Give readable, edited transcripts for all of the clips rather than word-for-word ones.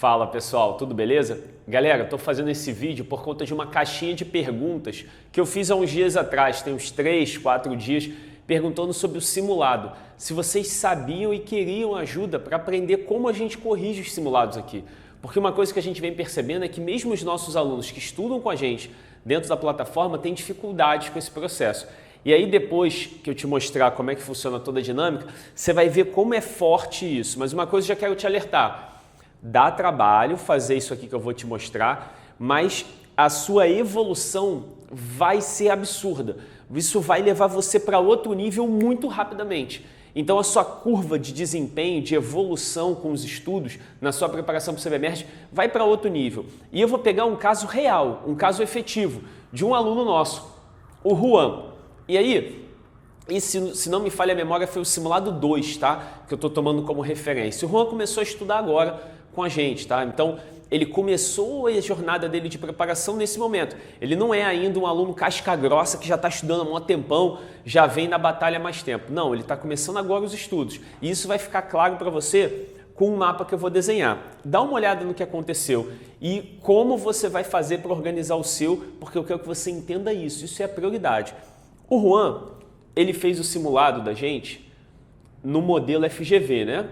Fala pessoal, tudo beleza? Galera, estou fazendo esse vídeo por conta de uma caixinha de perguntas que eu fiz há uns dias atrás, tem uns 3, 4 dias, perguntando sobre o simulado. Se vocês sabiam e queriam ajuda para aprender como a gente corrige os simulados aqui. Porque uma coisa que a gente vem percebendo é que mesmo os nossos alunos que estudam com a gente dentro da plataforma têm dificuldades com esse processo. E aí depois que eu te mostrar como é que funciona toda a dinâmica, você vai ver como é forte isso. Mas uma coisa eu já quero te alertar. Dá trabalho fazer isso aqui que eu vou te mostrar, mas a sua evolução vai ser absurda. Isso vai levar você para outro nível muito rapidamente. Então a sua curva de desempenho, de evolução com os estudos, na sua preparação para o CBMERG, vai para outro nível. E eu vou pegar um caso real, um caso efetivo, de um aluno nosso, o Juan. E aí, se não me falha a memória, foi o simulado 2, tá? Que eu estou tomando como referência. O Juan começou a estudar agora com a gente, tá? Então, ele começou a jornada dele de preparação nesse momento. Ele não é ainda um aluno casca grossa que já está estudando há um tempão, já vem na batalha há mais tempo. Não, ele está começando agora os estudos. E isso vai ficar claro para você com um mapa que eu vou desenhar. Dá uma olhada no que aconteceu e como você vai fazer para organizar o seu, porque eu quero que você entenda isso. Isso é a prioridade. O Juan, ele fez o simulado da gente no modelo FGV, né?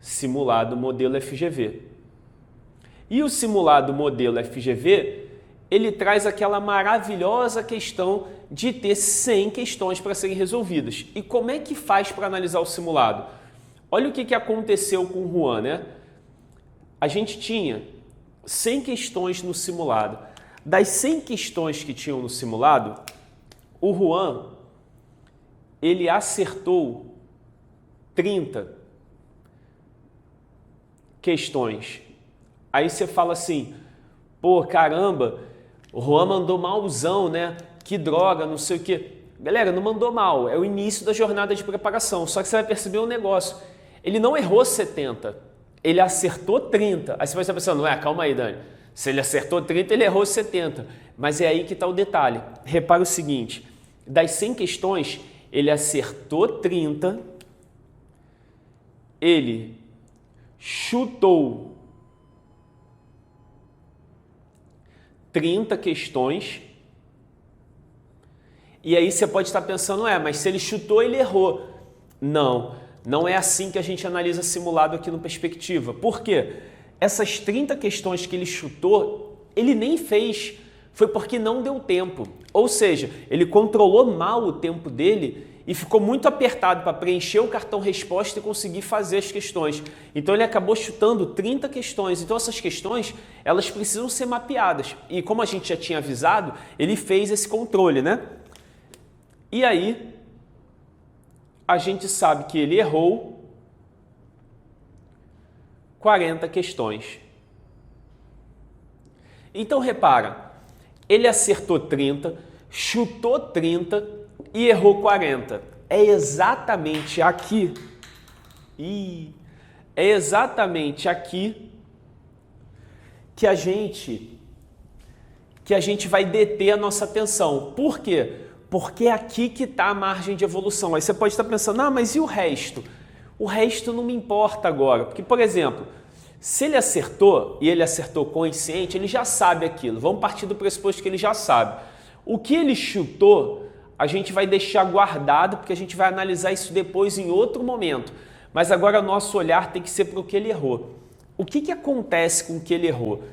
Simulado modelo FGV. E o simulado modelo FGV, ele traz aquela maravilhosa questão de ter 100 questões para serem resolvidas. E como é que faz para analisar o simulado? Olha o que aconteceu com o Juan, né? A gente tinha 100 questões no simulado. Das 100 questões que tinham no simulado, o Juan, ele acertou 30 questões. Aí você fala assim, pô, caramba, o Juan mandou malzão, né? Que droga, não sei o quê. Galera, não mandou mal, é o início da jornada de preparação. Só que você vai perceber um negócio. Ele não errou 70, ele acertou 30. Aí você vai estar pensando, calma aí, Dani. Se ele acertou 30, ele errou 70. Mas é aí que está o detalhe. Repara o seguinte, das 100 questões, ele acertou 30, ele chutou 30 questões, e aí você pode estar pensando, mas se ele chutou, ele errou. Não, não é assim que a gente analisa simulado aqui no Perspectiva. Por quê? Essas 30 questões que ele chutou, ele nem fez, foi porque não deu tempo. Ou seja, ele controlou mal o tempo dele e ficou muito apertado para preencher o cartão resposta e conseguir fazer as questões. Então ele acabou chutando 30 questões. Então essas questões, elas precisam ser mapeadas. E como a gente já tinha avisado, ele fez esse controle, né? E aí, a gente sabe que ele errou 40 questões. Então repara, ele acertou 30, chutou 30 e errou 40. É exatamente aqui. É exatamente aqui que a gente vai deter a nossa atenção. Por quê? Porque é aqui que está a margem de evolução. Aí você pode estar pensando, mas e o resto? O resto não me importa agora. Porque, por exemplo, se ele acertou, e ele acertou consciente, ele já sabe aquilo. Vamos partir do pressuposto que ele já sabe. O que ele chutou, a gente vai deixar guardado, porque a gente vai analisar isso depois em outro momento. Mas agora nosso olhar tem que ser para o que ele errou. O que acontece com o que ele errou?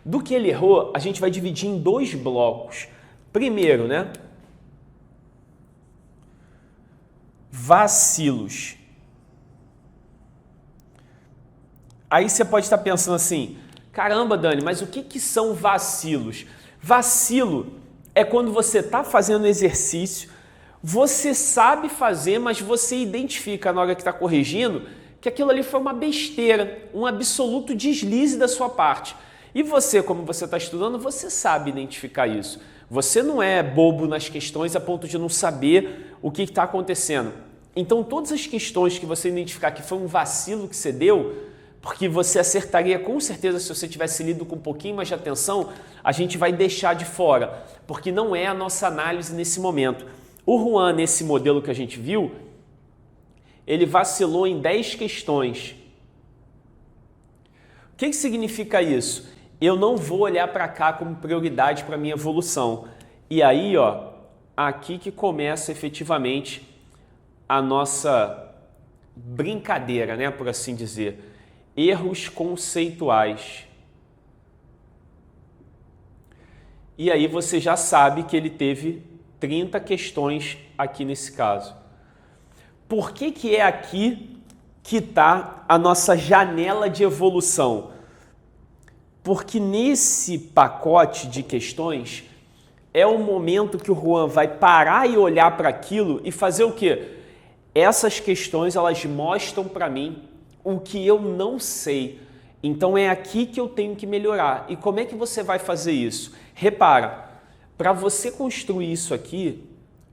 Do que ele errou, a gente vai dividir em 2 blocos. Primeiro, né? Vacilos. Aí você pode estar pensando assim, caramba, Dani, mas o que são vacilos? Vacilo é quando você está fazendo exercício, você sabe fazer, mas você identifica na hora que está corrigindo que aquilo ali foi uma besteira, um absoluto deslize da sua parte. E você, como você está estudando, você sabe identificar isso. Você não é bobo nas questões a ponto de não saber o que está acontecendo. Então, todas as questões que você identificar que foi um vacilo que você deu, porque você acertaria com certeza se você tivesse lido com um pouquinho mais de atenção, a gente vai deixar de fora, porque não é a nossa análise nesse momento. O Juan, nesse modelo que a gente viu, ele vacilou em 10 questões. O que significa isso? Eu não vou olhar para cá como prioridade para minha evolução. E aí, ó, aqui que começa efetivamente a nossa brincadeira, né, por assim dizer. Erros conceituais. E aí você já sabe que ele teve 30 questões aqui nesse caso. Por que é aqui que está a nossa janela de evolução? Porque nesse pacote de questões é o momento que o Juan vai parar e olhar para aquilo e fazer o quê? Essas questões, elas mostram para mim o que eu não sei. Então é aqui que eu tenho que melhorar. E como é que você vai fazer isso? Repara, para você construir isso aqui,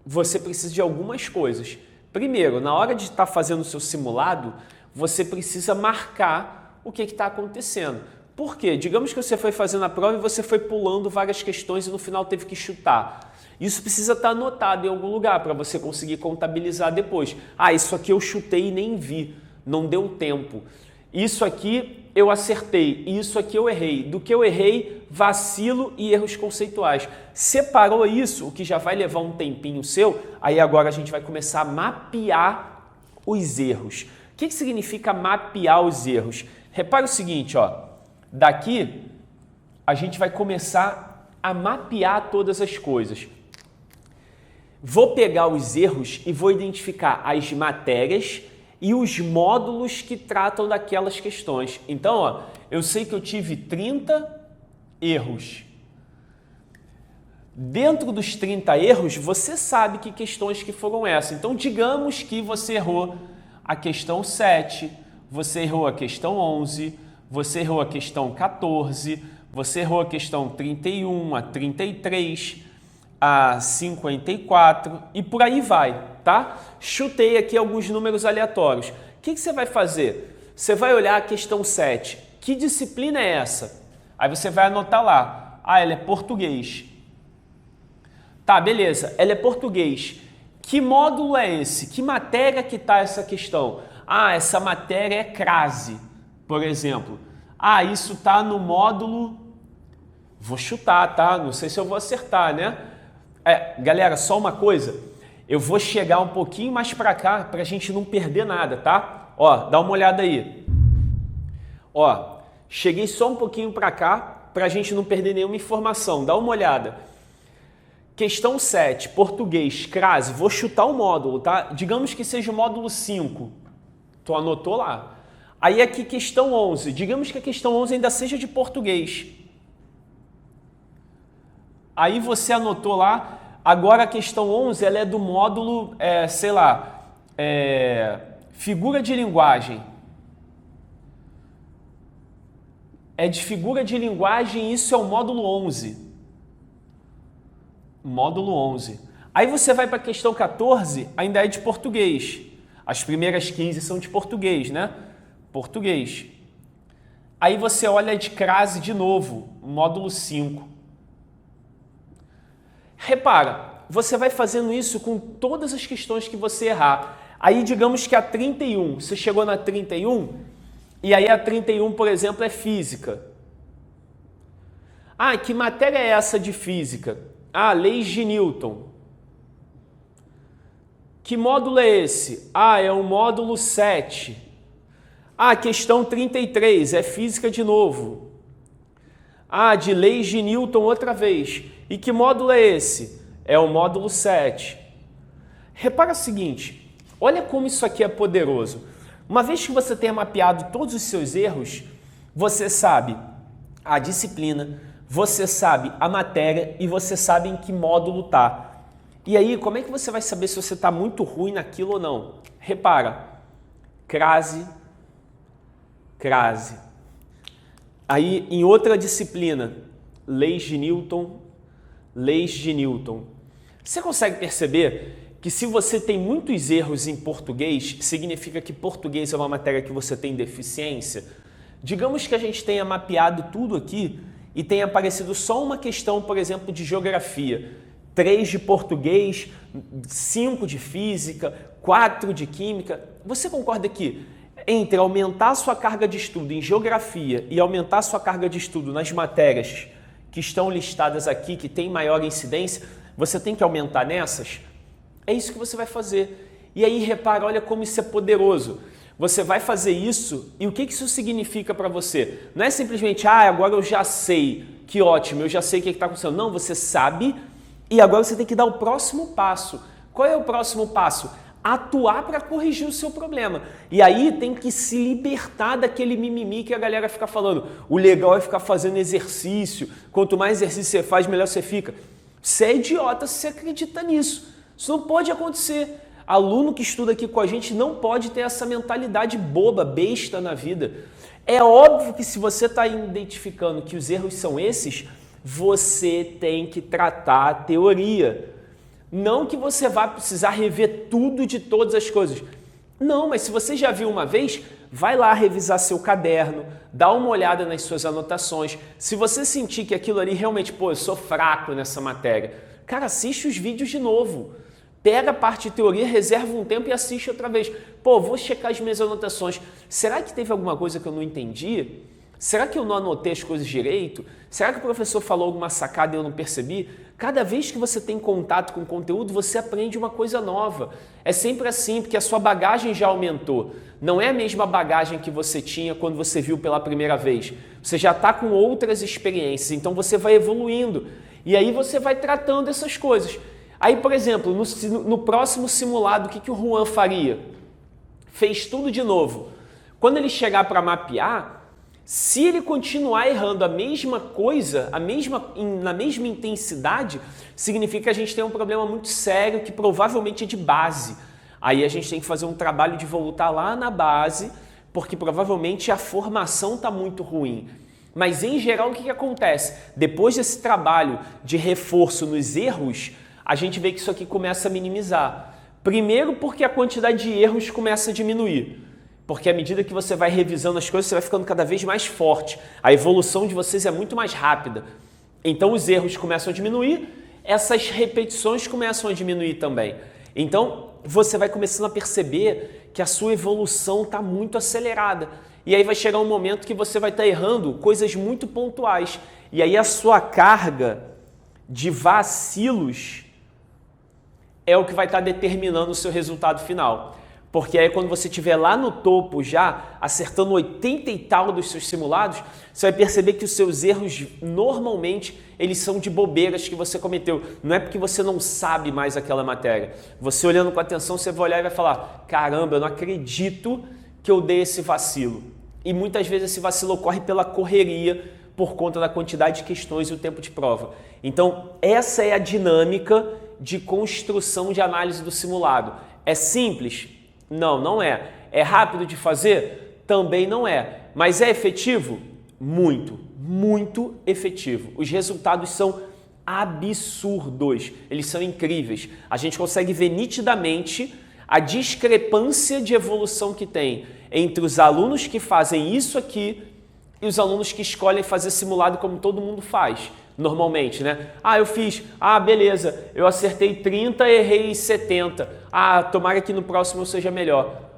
você precisa de algumas coisas. Primeiro, na hora de estar fazendo o seu simulado, você precisa marcar o que está acontecendo. Por quê? Digamos que você foi fazendo a prova e você foi pulando várias questões e no final teve que chutar. Isso precisa estar anotado em algum lugar para você conseguir contabilizar depois. Ah, isso aqui eu chutei e nem vi, não deu tempo. Isso aqui eu acertei, isso aqui eu errei. Do que eu errei, vacilo e erros conceituais. Separou isso, o que já vai levar um tempinho seu, aí agora a gente vai começar a mapear os erros. O que significa mapear os erros? Repara o seguinte, ó. Daqui, a gente vai começar a mapear todas as coisas. Vou pegar os erros e vou identificar as matérias e os módulos que tratam daquelas questões. Então, ó, eu sei que eu tive 30 erros. Dentro dos 30 erros, você sabe que questões que foram essas. Então, digamos que você errou a questão 7, você errou a questão 11, você errou a questão 14, você errou a questão 31, a 33, a 54 e por aí vai, tá? Chutei aqui alguns números aleatórios. O que você vai fazer? Você vai olhar a questão 7. Que disciplina é essa? Aí você vai anotar lá. Ah, ela é português. Tá, beleza. Ela é português. Que módulo é esse? Que matéria que está essa questão? Ah, essa matéria é crase, por exemplo. Ah, isso está no módulo... Vou chutar, tá? Não sei se eu vou acertar, né? Galera, só uma coisa. Eu vou chegar um pouquinho mais para cá para a gente não perder nada, tá? Ó, dá uma olhada aí. Ó, cheguei só um pouquinho para cá para a gente não perder nenhuma informação. Dá uma olhada. Questão 7, português, crase. Vou chutar o módulo, tá? Digamos que seja o módulo 5. Tu anotou lá. Aí aqui questão 11. Digamos que a questão 11 ainda seja de português. Aí você anotou lá. Agora a questão 11 ela é do módulo, sei lá, figura de linguagem. É de figura de linguagem, isso é o módulo 11. Módulo 11. Aí você vai para a questão 14, ainda é de português. As primeiras 15 são de português, né? Português. Aí você olha de crase de novo, módulo 5. Repara, você vai fazendo isso com todas as questões que você errar. Aí digamos que a 31, você chegou na 31, e aí a 31, por exemplo, é física. Ah, que matéria é essa de física? Ah, leis de Newton. Que módulo é esse? Ah, é o módulo 7. Ah, questão 33, é física de novo. Ah, de leis de Newton outra vez. E que módulo é esse? É o módulo 7. Repara o seguinte, olha como isso aqui é poderoso. Uma vez que você tenha mapeado todos os seus erros, você sabe a disciplina, você sabe a matéria e você sabe em que módulo está. E aí, como é que você vai saber se você está muito ruim naquilo ou não? Repara, crase, crase. Aí, em outra disciplina, leis de Newton, leis de Newton. Você consegue perceber que se você tem muitos erros em português, significa que português é uma matéria que você tem deficiência? Digamos que a gente tenha mapeado tudo aqui e tenha aparecido só uma questão, por exemplo, de geografia. 3 de português, 5 de física, 4 de química. Você concorda que entre aumentar a sua carga de estudo em geografia e aumentar a sua carga de estudo nas matérias que estão listadas aqui, que tem maior incidência, você tem que aumentar nessas? É isso que você vai fazer. E aí, repara, olha como isso é poderoso. Você vai fazer isso e o que isso significa para você? Não é simplesmente, agora eu já sei, que ótimo, eu já sei o que está acontecendo. Não, você sabe e agora você tem que dar o próximo passo. Qual é o próximo passo? Atuar para corrigir o seu problema. E aí tem que se libertar daquele mimimi que a galera fica falando. O legal é ficar fazendo exercício. Quanto mais exercício você faz, melhor você fica. Você é idiota se você acredita nisso. Isso não pode acontecer. Aluno que estuda aqui com a gente não pode ter essa mentalidade boba, besta na vida. É óbvio que se você está identificando que os erros são esses, você tem que tratar a teoria. Não que você vá precisar rever tudo de todas as coisas. Não, mas se você já viu uma vez, vai lá revisar seu caderno, dá uma olhada nas suas anotações. Se você sentir que aquilo ali realmente, eu sou fraco nessa matéria, cara, assiste os vídeos de novo. Pega a parte de teoria, reserva um tempo e assiste outra vez. Vou checar as minhas anotações. Será que teve alguma coisa que eu não entendi? Será que eu não anotei as coisas direito? Será que o professor falou alguma sacada e eu não percebi? Cada vez que você tem contato com o conteúdo, você aprende uma coisa nova. É sempre assim, porque a sua bagagem já aumentou. Não é a mesma bagagem que você tinha quando você viu pela primeira vez. Você já está com outras experiências, então você vai evoluindo. E aí você vai tratando essas coisas. Aí, por exemplo, no próximo simulado, o que o Juan faria? Fez tudo de novo. Quando ele chegar para mapear, se ele continuar errando a mesma coisa, na mesma intensidade, significa que a gente tem um problema muito sério que provavelmente é de base. Aí a gente tem que fazer um trabalho de voltar lá na base, porque provavelmente a formação está muito ruim. Mas, em geral, o que acontece? Depois desse trabalho de reforço nos erros, a gente vê que isso aqui começa a minimizar. Primeiro porque a quantidade de erros começa a diminuir. Porque à medida que você vai revisando as coisas, você vai ficando cada vez mais forte. A evolução de vocês é muito mais rápida. Então os erros começam a diminuir, essas repetições começam a diminuir também. Então você vai começando a perceber que a sua evolução está muito acelerada. E aí vai chegar um momento que você vai estar errando coisas muito pontuais. E aí a sua carga de vacilos é o que vai estar determinando o seu resultado final. Porque aí quando você estiver lá no topo já, acertando 80 e tal dos seus simulados, você vai perceber que os seus erros, normalmente, eles são de bobeiras que você cometeu. Não é porque você não sabe mais aquela matéria. Você olhando com atenção, você vai olhar e vai falar, caramba, eu não acredito que eu dei esse vacilo. E muitas vezes esse vacilo ocorre pela correria, por conta da quantidade de questões e o tempo de prova. Então, essa é a dinâmica de construção de análise do simulado. É simples? Não, não é. É rápido de fazer? Também não é. Mas é efetivo? Muito, muito efetivo. Os resultados são absurdos. Eles são incríveis. A gente consegue ver nitidamente a discrepância de evolução que tem entre os alunos que fazem isso aqui e os alunos que escolhem fazer simulado como todo mundo faz, normalmente, né? Eu fiz, beleza, eu acertei 30, errei 70. Tomara que no próximo eu seja melhor.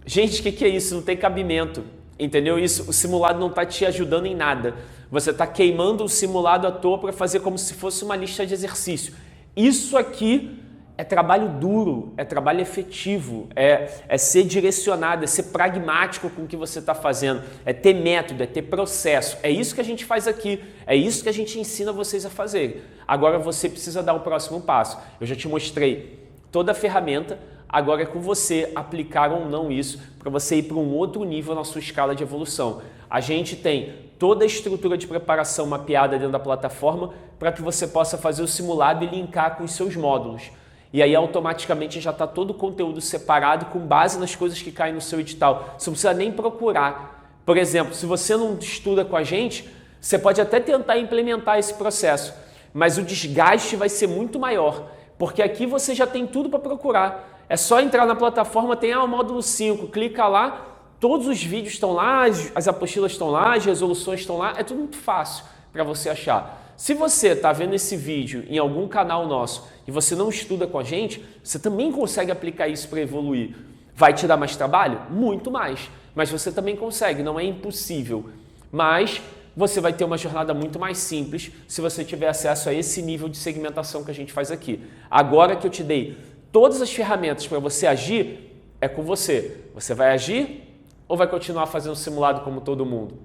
Gente, o que é isso? Não tem cabimento, entendeu? Isso, o simulado não está te ajudando em nada. Você está queimando o simulado à toa para fazer como se fosse uma lista de exercício. Isso aqui é trabalho duro, é trabalho efetivo, é ser direcionado, é ser pragmático com o que você está fazendo, é ter método, é ter processo. É isso que a gente faz aqui, é isso que a gente ensina vocês a fazerem. Agora você precisa dar o próximo passo. Eu já te mostrei toda a ferramenta, agora é com você aplicar ou não isso para você ir para um outro nível na sua escala de evolução. A gente tem toda a estrutura de preparação mapeada dentro da plataforma para que você possa fazer o simulado e linkar com os seus módulos. E aí automaticamente já está todo o conteúdo separado com base nas coisas que caem no seu edital. Você não precisa nem procurar. Por exemplo, se você não estuda com a gente, você pode até tentar implementar esse processo, mas o desgaste vai ser muito maior, porque aqui você já tem tudo para procurar. É só entrar na plataforma, tem o módulo 5, clica lá, todos os vídeos estão lá, as apostilas estão lá, as resoluções estão lá, é tudo muito fácil para você achar. Se você está vendo esse vídeo em algum canal nosso e você não estuda com a gente, você também consegue aplicar isso para evoluir. Vai te dar mais trabalho? Muito mais. Mas você também consegue, não é impossível. Mas você vai ter uma jornada muito mais simples se você tiver acesso a esse nível de segmentação que a gente faz aqui. Agora que eu te dei todas as ferramentas para você agir, é com você. Você vai agir ou vai continuar fazendo simulado como todo mundo?